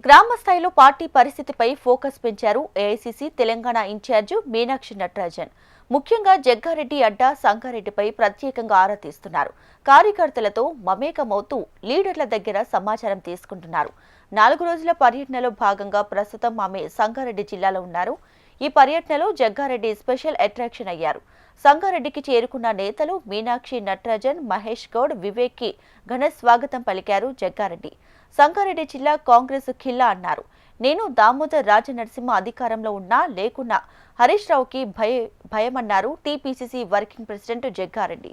గ్రామ స్థాయిలో పార్టీ పరిస్థితిపై ఫోకస్ పెంచారు ఏఐసీసీ తెలంగాణ ఇన్ఛార్జ్ మీనాక్షి నటరాజన్. ముఖ్యంగా జగ్గారెడ్డి అడ్డా సంగారెడ్డిపై ప్రత్యేకంగా ఆరా తీస్తున్నారు. కార్యకర్తలతో మమేకమవుతూ లీడర్ల దగ్గర సమాచారం తీసుకుంటున్నారు. 4 రోజుల పర్యటనలో భాగంగా ప్రస్తుతం ఆమె సంగారెడ్డి జిల్లాలో ఉన్నారు. ఈ పర్యటనలో జగ్గారెడ్డి స్పెషల్ అట్రాక్షన్ అయ్యారు. సంగారెడ్డికి చేరుకున్న నేతలు మీనాక్షి నటరాజన్, మహేష్ గౌడ్, వివేక్ కి ఘన స్వాగతం పలికారు. జగ్గారెడ్డి సంగారెడ్డి జిల్లా కాంగ్రెస్ ఖిల్లా అన్నారు. నేను దామోదర్ రాజనరసింహ అధికారంలో ఉన్నా లేకున్నా హరీష్ రావుకి భయమన్నారు TPCC working president Jaggareddy.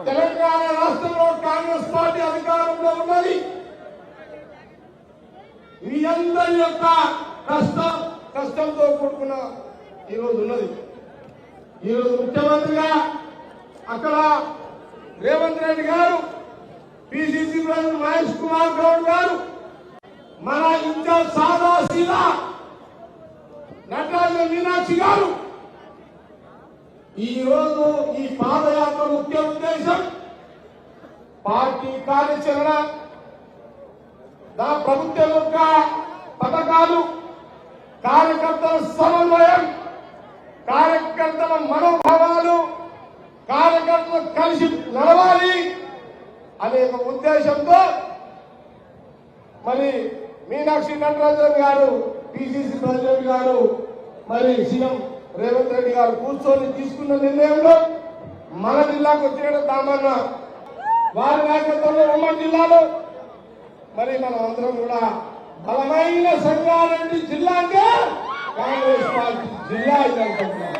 Telangana రాష్ట్రంలో కాంగ్రెస్ పార్టీ అధికారంలో ఉన్నది. మీ అందరి యొక్క కష్టంతో కూడుకున్న ఈరోజు ఉన్నది. ఈరోజు ముఖ్యమంత్రిగా అక్కడ రేవంత్ రెడ్డి గారు, పిసిసి ప్రెసిడెంట్ మహేష్ కుమార్ గౌడ్ గారు, మన ఇన్ఛార్జ్ సాదాసీదా నటరాజన్ మీనాక్షి గారు ఈ రోజు ఈ పాదయాత్ర ముఖ్య ఉద్దేశం పార్టీ కార్యాచరణ, ప్రభుత్వం యొక్క పథకాలు, కార్యకర్తల సమన్వయం, కార్యకర్తల మనోభావాలు, కార్యకర్తలు కలిసి నడవాలి అనే ఉద్దేశంతో మరి మీనాక్షి నటరాజన్ గారు, పిసిసి ప్రెసిడెంట్ గారు, మరి సీఎం రేవంత్ రెడ్డి గారు కూర్చొని తీసుకున్న నిర్ణయంలో మన జిల్లాకు వచ్చేట దామన్న వారి నాయకత్వంలో ఉమ్మడి జిల్లాలో మరి మనం అందరం కూడా బలమైన సంగారెడ్డి జిల్లా అంటే కాంగ్రెస్ పార్టీ జిల్లా ఇది అనుకుంటున్నాం.